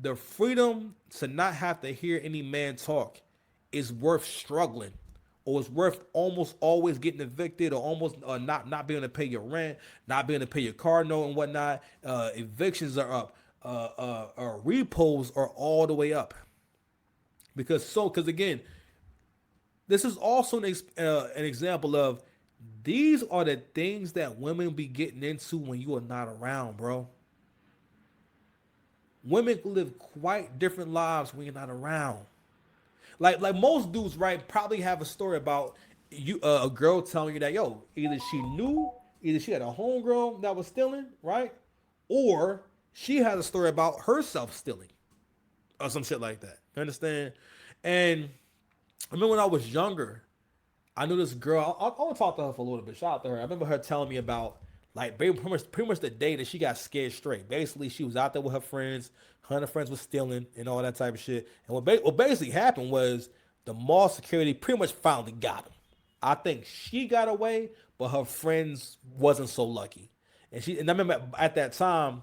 the freedom to not have to hear any man talk is worth struggling, or it's worth almost always getting evicted, or almost not being able to pay your rent, not being able to pay your car note and whatnot. Evictions are up. Repos are all the way up because again, this is also an example of these are the things that women be getting into when you are not around, bro. Women live quite different lives when you're not around. Like most dudes, right? Probably have a story about you, a girl telling you that either she knew, either she had a homegirl that was stealing, right, or she had a story about herself stealing or some shit like that. You understand? And I remember when I was younger, I knew this girl. I'll talk to her for a little bit. Shout out to her. I remember her telling me about like pretty much the day that she got scared straight. Basically, she was out there with her friends. Her and her friends was stealing and all that type of shit. And what basically happened was the mall security pretty much finally got him. I think she got away, but her friends wasn't so lucky. And I remember at that time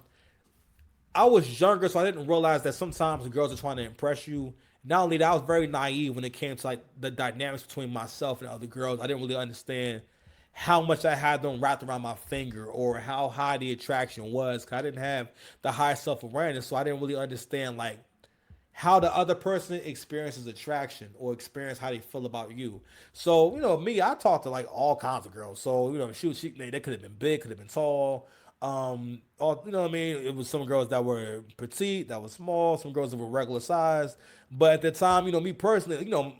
I was younger, so I didn't realize that sometimes the girls are trying to impress you. Not only that, I was very naive when it came to like the dynamics between myself and other girls. I didn't really understand how much I had them wrapped around my finger or how high the attraction was. Cause I didn't have the high self awareness, so I didn't really understand like how the other person experiences attraction or experience how they feel about you. So, me, I talked to like all kinds of girls. So, they could have been big, could have been tall. All, you know what I mean? It was some girls that were petite, that were small, some girls that were regular size. But at the time, me personally,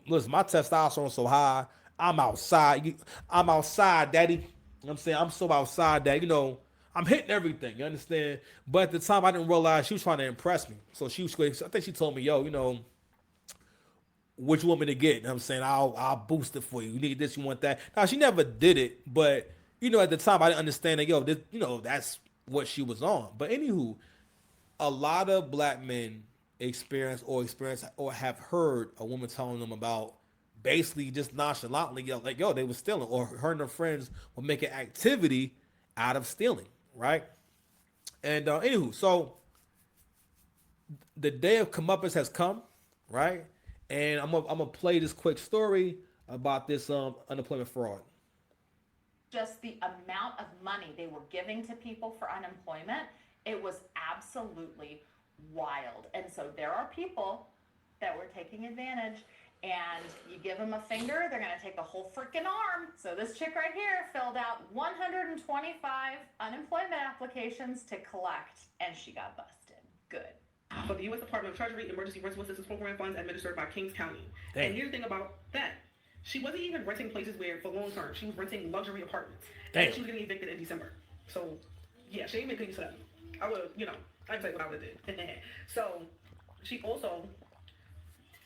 listen, my testosterone so high, I'm outside. I'm outside, daddy. You know what I'm saying? I'm so outside that, I'm hitting everything, you understand? But at the time, I didn't realize she was trying to impress me. So I think she told me, yo, what you want me to get? You know what I'm saying? I'll boost it for you. You need this, you want that. Now, she never did it, but, at the time, I didn't understand that, that's what she was on. But anywho, a lot of black men experience or have heard a woman telling them about basically just nonchalantly, like, they were stealing, or her and her friends were making activity out of stealing, right? And anywho, so the day of comeuppance has come, right? And I'm gonna play this quick story about this unemployment fraud. Just the amount of money they were giving to people for unemployment, it was absolutely wild. And so there are people that were taking advantage, and you give them a finger, they're going to take a whole freaking arm. So this chick right here filled out 125 unemployment applications to collect, and she got busted. Good. For the U.S. Department of Treasury Emergency Rental Assistance Program funds administered by Kings County. Damn. And here's the thing about that. She wasn't even renting places where for long term. She was renting luxury apartments. Damn. And she was getting evicted in December. So, yeah, she ain't been clean for that. I would, I can tell you what I would have did. So, she also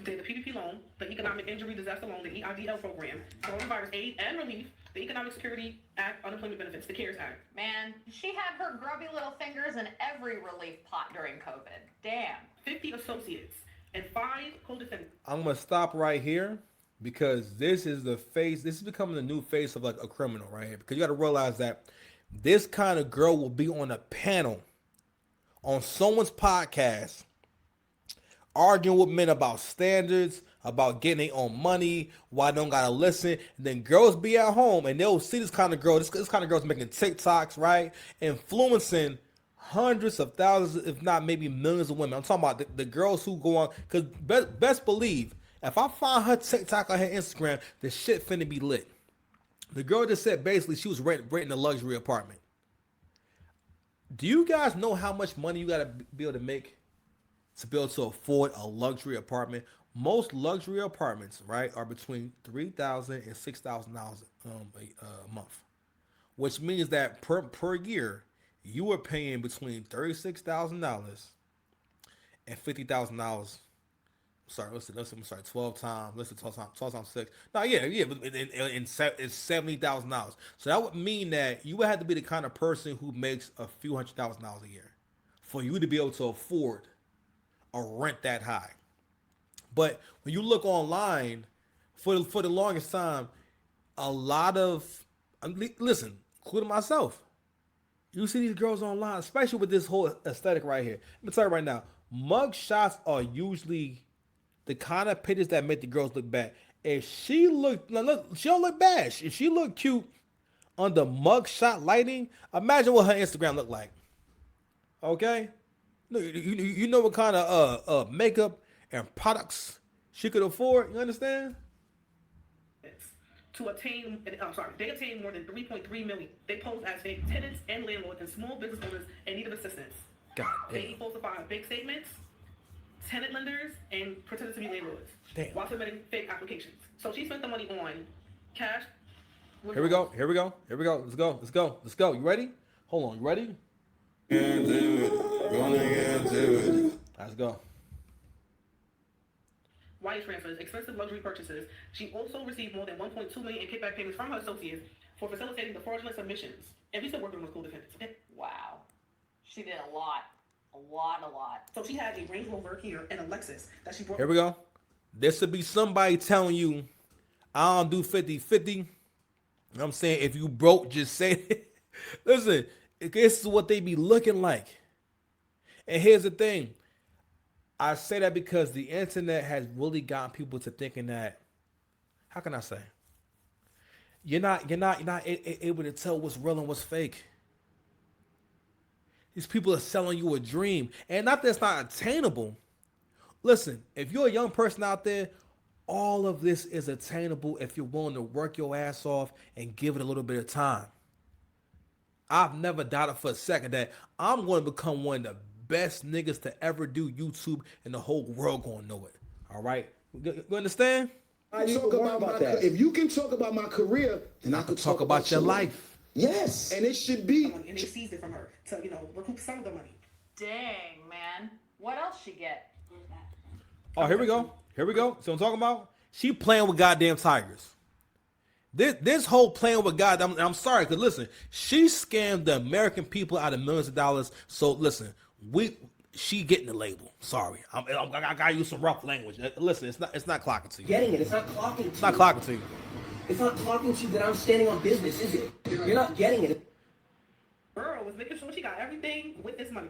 did the PPP loan, the Economic Injury Disaster Loan, the EIDL program, Coronavirus Aid and Relief, the Economic Security Act, Unemployment Benefits, the CARES Act. Man, she had her grubby little fingers in every relief pot during COVID. Damn. 50 associates and 5 co-defendants. I'm gonna stop right here because this is the face. This is becoming the new face of like a criminal right here. Because you got to realize that this kind of girl will be on a panel on someone's podcast arguing with men about standards, about getting their own money, why they don't gotta listen. And then girls be at home and they'll see this kind of girl. This kind of girl's making TikToks, right? Influencing hundreds of thousands, if not maybe millions of women. I'm talking about the girls who go on, because best believe, if I find her TikTok or her Instagram, the shit finna be lit. The girl just said basically she was renting a luxury apartment. Do you guys know how much money you gotta be able to make to be able to afford a luxury apartment? Most luxury apartments, right, are between $3,000 and $6,000 a month, which means that per year you are paying between $36,000 and $50,000. Sorry, listen. I'm sorry, 12 times. Listen, 12 times 6. No, yeah, but it's $70,000. So that would mean that you would have to be the kind of person who makes a few $100,000 a year for you to be able to afford a rent that high. But when you look online, for the longest time, a lot of listen, including myself, you see these girls online, especially with this whole aesthetic right here. Let me tell you right now, Mug shots are usually the kind of pictures that make the girls look bad. If she look, she don't look bad. If she look cute under mug shot lighting, imagine what her Instagram look like. Okay, you know what kind of makeup and products she could afford. You understand? To attain, I'm sorry, they obtained more than 3.3 million. They pose as fake tenants and landlords and small business owners in need of assistance. God They damn. falsify bank statements, tenant lenders, and pretended to be landlords Damn. while submitting fake applications. So she spent the money on cash. Here we go. Here we go. Here we go. Let's go. Let's go. Let's go. You ready? Hold on. You ready? Get to it. Gonna get to it. Let's go. Wire transfers, expensive luxury purchases. She also received more than 1.2 million in kickback payments from her associates for facilitating the fraudulent submissions. And we still working with school defendants. Okay? Wow. She did a lot. A lot, a lot. So she had a Range Rover Kia and a Lexus that she brought. Here we go. This would be somebody telling you, I don't do 50-50. You know what I'm saying? If you broke, just say it. Listen, this is what they be looking like. And here's the thing. I say that because the internet has really gotten people to thinking that, how can I say? You're not able to tell what's real and what's fake. These people are selling you a dream. And not that it's not attainable. Listen, if you're a young person out there, all of this is attainable if you're willing to work your ass off and give it a little bit of time. I've never doubted for a second that I'm going to become one of the best niggas to ever do YouTube, and the whole world going to know it. All right? You understand? I talk about that. If you can talk about my career, then I could Talk about your life. Yes, and it should be. And they seized it from her to, recoup some of the money. Dang, man. What else she get? Oh, here we go. Here we go. See what I'm talking about? She playing with goddamn tigers. This whole playing with God, I'm sorry, because listen, she scammed the American people out of millions of dollars. So listen, she getting the label. Sorry, I gotta use some rough language. Listen, it's not clocking to you. Getting it. It's not clocking to you. It's not clocking to you. It's not clocking to you that I'm standing on business, is it? You're not getting it. Girl was making sure she got everything with this money.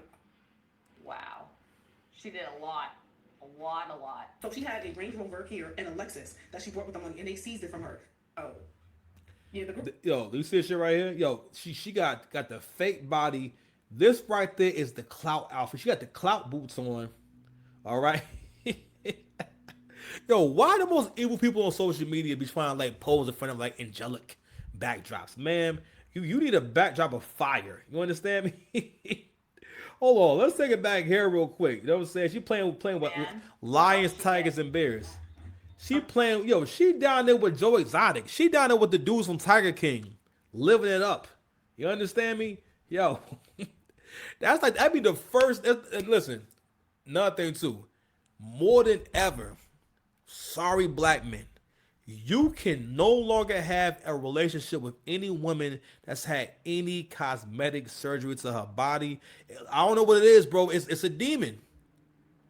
Wow. She did a lot. A lot, a lot. So she had a Range Rover Kia and a Lexus that she brought with the money, and they seized it from her. Oh. Yeah, the girl. Yo, do you see this shit right here? Yo, she got the fake body. This right there is the clout outfit. She got the clout boots on. All right. Yo, why the most evil people on social media be trying to like pose in front of like angelic backdrops? Ma'am, you need a backdrop of fire. You understand me? Hold on, let's take it back here real quick. You know what I'm saying? She playing with lions, tigers, and bears. She playing, she down there with Joe Exotic. She down there with the dudes from Tiger King, living it up. You understand me? Yo, that'd be the first. And listen, another thing too, more than ever, sorry black men, you can no longer have a relationship with any woman that's had any cosmetic surgery to her body. I don't know what it is, bro. It's a demon.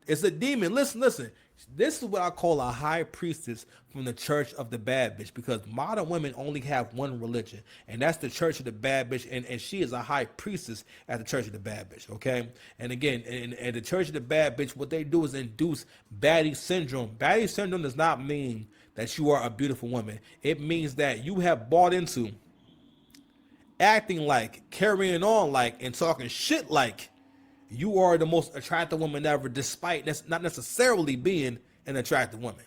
It's a demon. Listen. This is what I call a high priestess from the church of the bad bitch, because modern women only have one religion, and that's the church of the bad bitch, and she is a high priestess at the church of the bad bitch, okay? And again, in the church of the bad bitch, what they do is induce baddie syndrome. Baddie syndrome does not mean that you are a beautiful woman. It means that you have bought into acting like, carrying on like, and talking shit like you are the most attractive woman ever, despite not necessarily being an attractive woman,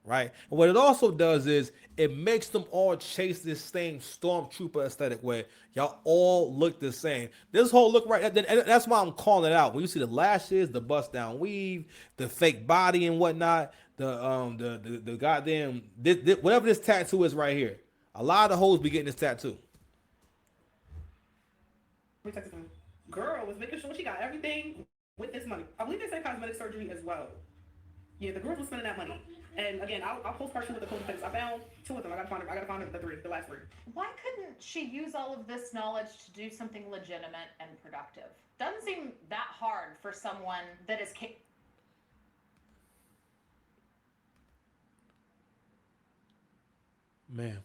right? And what it also does is it makes them all chase this same stormtrooper aesthetic where y'all all look the same. This whole look right, that's why I'm calling it out. When you see the lashes, the bust down weave, the fake body and whatnot, the goddamn whatever this tattoo is right here. A lot of hoes be getting this tattoo. Girl was making sure she got everything with this money. I believe they said cosmetic surgery as well. Yeah, the girls were spending that money. And again, I'll post partially with the code because I found two of them. I gotta find the last three. Why couldn't she use all of this knowledge to do something legitimate and productive? Doesn't seem that hard for someone that is Man,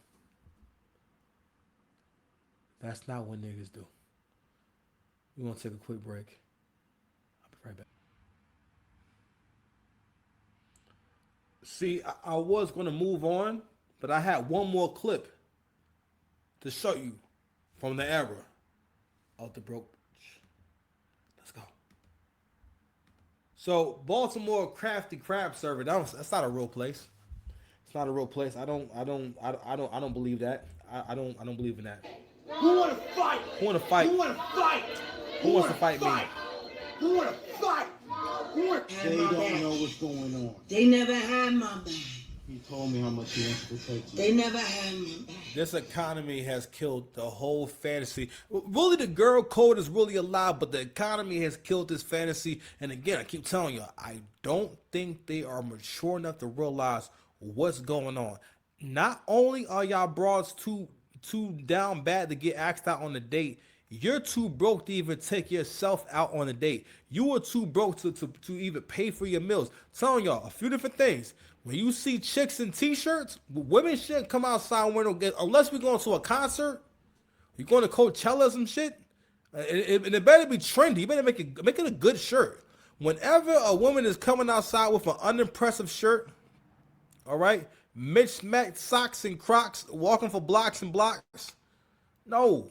that's not what niggas do. We're gonna take a quick break. I'll be right back. See, I was gonna move on, but I had one more clip to show you from the era of the broke. Let's go. So Baltimore Crafty Crab Server. That's not a real place. It's not a real place. I don't believe that. I don't believe in that. Who wanna fight? Who wanna fight? Who wanna fight? Who wants to fight me? Who wanna fight? Who wanna... They don't know what's going on. They never had my back. He told me how much he wants to protect you. They never had my back. This economy has killed the whole fantasy. Really, the girl code is really alive, but the economy has killed this fantasy. And again, I keep telling you, I don't think they are mature enough to realize what's going on. Not only are y'all broads too down bad to get asked out on a date, you're too broke to even take yourself out on a date. You are too broke to even pay for your meals. Telling y'all a few different things. When you see chicks in t-shirts, women shouldn't come outside window unless we're going to a concert. You're going to Coachella or some shit. And it better be trendy. You better make it a good shirt. Whenever a woman is coming outside with an unimpressive shirt, all right, mismatched socks and Crocs, walking for blocks and blocks, no.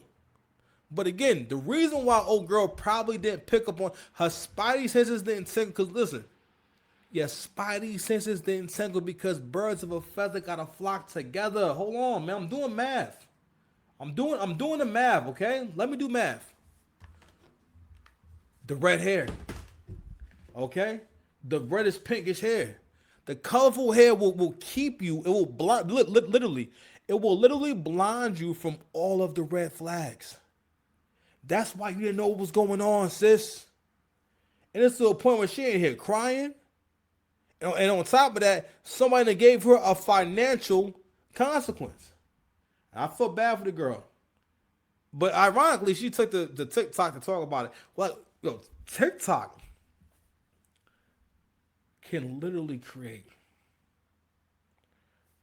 But again, the reason why old girl probably didn't pick up on her spidey senses didn't tingle, because listen, your spidey senses didn't tingle because birds of a feather gotta flock together. Hold on, man. I'm doing math. I'm doing the math, okay? Let me do math. The red hair. Okay? The reddish pinkish hair. The colorful hair will keep you, it will blind literally, it will literally blind you from all of the red flags. That's why you didn't know what was going on, sis. And it's to a point where she ain't here crying. And on top of that, somebody gave her a financial consequence. I feel bad for the girl. But ironically, she took the TikTok to talk about it. Well, TikTok can literally create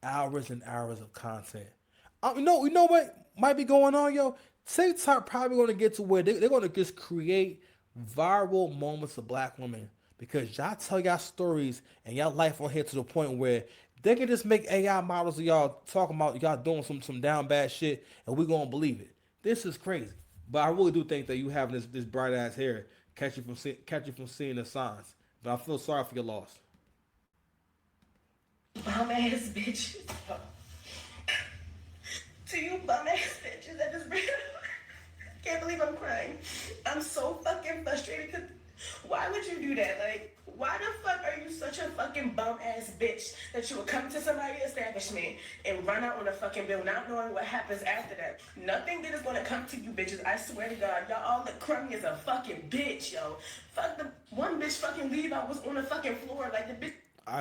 hours and hours of content. You know what might be going on, yo? TikTok probably going to get to where they're going to just create viral moments of black women because y'all tell y'all stories and y'all life on here to the point where they can just make AI models of y'all talking about y'all doing some down bad shit and we going to believe it. This is crazy. But I really do think that you having this bright ass hair catch you from seeing the signs. But I feel sorry for your loss. Bum ass bitches. To you bum ass bitches that just can't believe I'm crying. I'm so fucking frustrated because why would you do that? Like, why the fuck are you such a fucking bum ass bitch that you would come to somebody's establishment and run out on a fucking bill not knowing what happens after that? Nothing that is gonna come to you bitches, I swear to God, y'all all look crummy as a fucking bitch, yo. Fuck the one bitch fucking leave I was on the fucking floor like the bitch.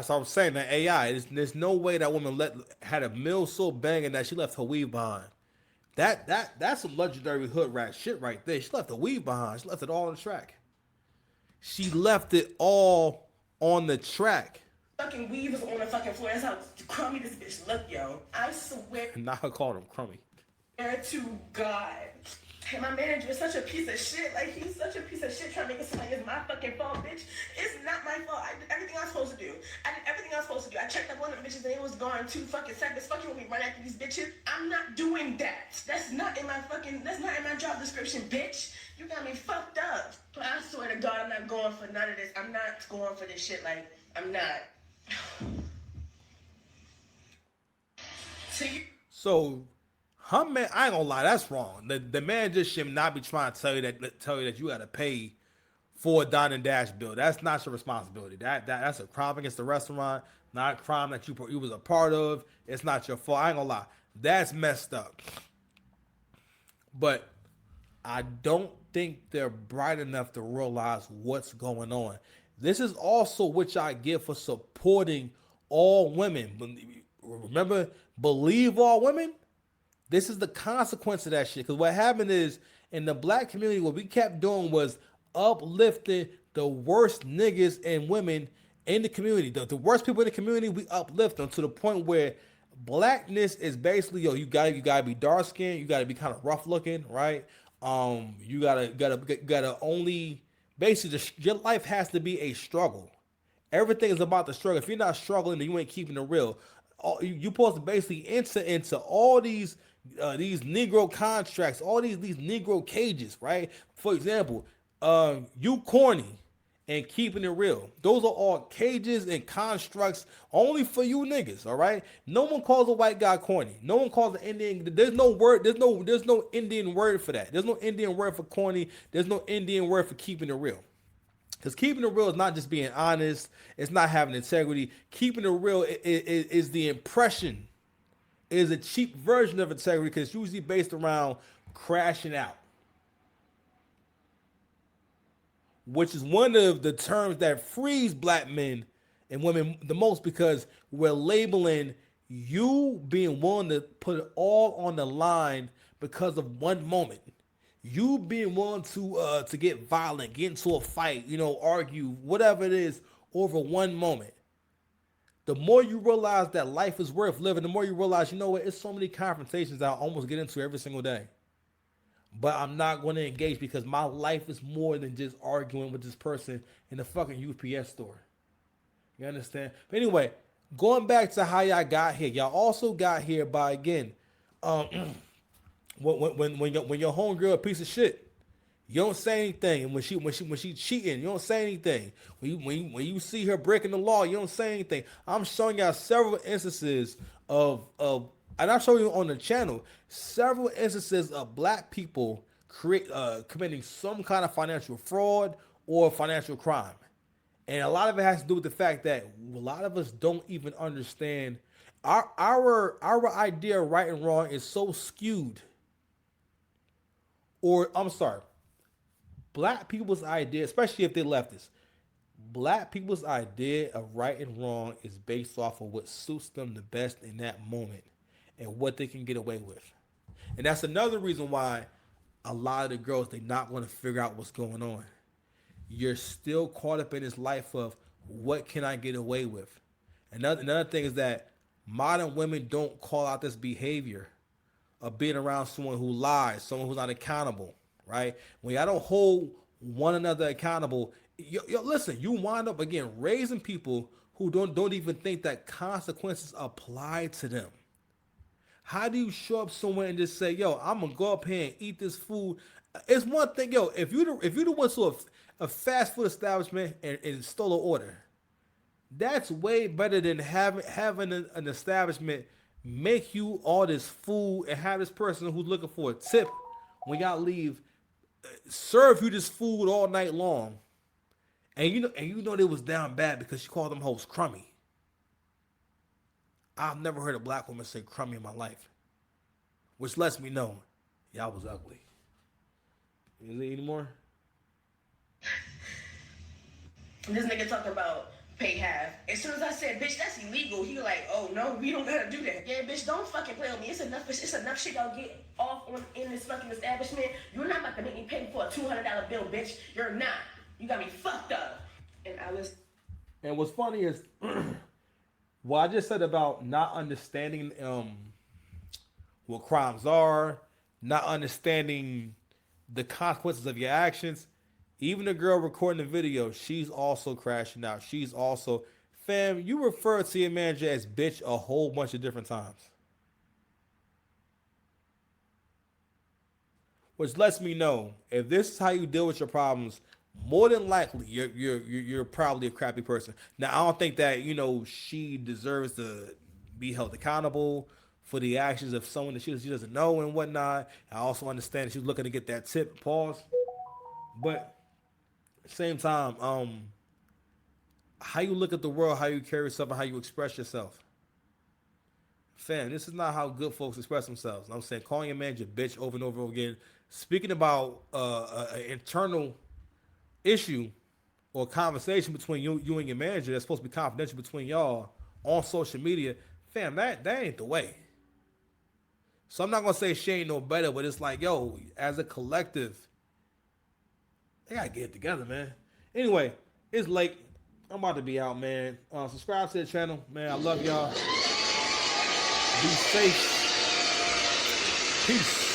So I'm saying that AI, there's no way that woman had a mill so banging that she left her weave behind. That's some legendary hood rat shit right there. She left the weave behind. She left it all on the track. She left it all on the track. Fucking weave was on the fucking floor. That's how crummy this bitch look, yo. I swear. Not her calling him crummy. To God. And my manager is such a piece of shit. Like, he's such a piece of shit trying to make it seem like it's my fucking fault, bitch. It's not my fault. I did everything I was supposed to do. I did everything I was supposed to do. I checked up on them bitches and it was gone 2 fucking seconds. Fuck you when we run after these bitches. I'm not doing that. That's not in my job description, bitch. You got me fucked up. But I swear to God, I'm not going for none of this. I'm not going for this shit. Like, I'm not. So, her man, I ain't gonna lie, that's wrong. The man just should not be trying to tell you that you gotta pay for a dine-and-dash bill. That's not your responsibility. That's a crime against the restaurant, not a crime that you was a part of. It's not your fault. I ain't gonna lie. That's messed up. But I don't think they're bright enough to realize what's going on. This is also what I get for supporting all women. Remember, believe all women? This is the consequence of that shit. Because what happened is, in the black community, what we kept doing was uplifting the worst niggas and women in the community. The worst people in the community, we uplift them to the point where blackness is basically, you gotta be dark skinned, you gotta be kind of rough looking, right? You gotta only basically your life has to be a struggle. Everything is about the struggle. If you're not struggling, then you ain't keeping it real. You supposed to basically enter into all these Negro contracts, all these Negro cages, right? For example, you corny and keeping it real. Those are all cages and constructs only for you niggas, all right? No one calls a white guy corny. No one calls an Indian. There's no word. There's no Indian word for that. There's no Indian word for corny. There's no Indian word for keeping it real. Because keeping it real is not just being honest. It's not having integrity. Keeping it real is the impression. It is a cheap version of integrity because it's usually based around crashing out, which is one of the terms that frees black men and women the most because we're labeling you being willing to put it all on the line because of one moment. You being willing to get violent, get into a fight, argue, whatever it is, over one moment. The more you realize that life is worth living, the more you realize, you know what, it's so many confrontations I almost get into every single day. But I'm not going to engage because my life is more than just arguing with this person in the fucking UPS store. You understand? But anyway, going back to how y'all got here, y'all also got here by, again, when your homegirl a piece of shit, you don't say anything. And when she cheating, you don't say anything. When you see her breaking the law, you don't say anything. I'm showing y'all several instances of and I'll show you on the channel several instances of black people committing some kind of financial fraud or financial crime. And a lot of it has to do with the fact that a lot of us don't even understand our idea of right and wrong is so skewed. Or I'm sorry, black people's idea, especially if they're leftists, black people's idea of right and wrong is based off of what suits them the best in that moment and what they can get away with. And that's another reason why a lot of the girls, they're not going to figure out what's going on. You're still caught up in this life of what can I get away with? Another thing is that modern women don't call out this behavior of being around someone who lies, someone who's not accountable, right? When y'all don't hold one another accountable, listen, you wind up, again, raising people who don't even think that consequences apply to them. How do you show up somewhere and just say, yo, I'm going to go up here and eat this food? It's one thing, yo, if you went to a fast food establishment and stole an order, that's way better than having an establishment make you all this food and have this person who's looking for a tip when y'all leave serve you this food all night long, and you know they was down bad because she called them hoes crummy. I've never heard a black woman say crummy in my life, which lets me know y'all was ugly. Is there any more? This nigga talking about pay half. As soon as I said, bitch, that's illegal, he like, oh no, we don't gotta do that. Yeah, bitch, don't fucking play with me. It's enough shit y'all get off in this fucking establishment. You're not about to make me pay for a $200 bill, bitch. You're not. You got me fucked up. And what's funny is what I just said about not understanding what crimes are, not understanding the consequences of your actions. Even the girl recording the video, she's also crashing out. She's also, fam, you refer to your manager as bitch a whole bunch of different times. Which lets me know, if this is how you deal with your problems, more than likely you're probably a crappy person. Now, I don't think that, she deserves to be held accountable for the actions of someone that she doesn't know and whatnot. I also understand she's looking to get that tip, pause. But same time, how you look at the world, how you carry yourself, and how you express yourself. Fam, this is not how good folks express themselves. I'm saying calling your manager bitch over and over again, speaking about an internal issue or conversation between you and your manager that's supposed to be confidential between y'all on social media, fam, that ain't the way. So I'm not gonna say she ain't no better, but it's like, yo, as a collective, they gotta get it together, man. Anyway, it's late. I'm about to be out, man. Subscribe to the channel, man. I love y'all. Be safe. Peace.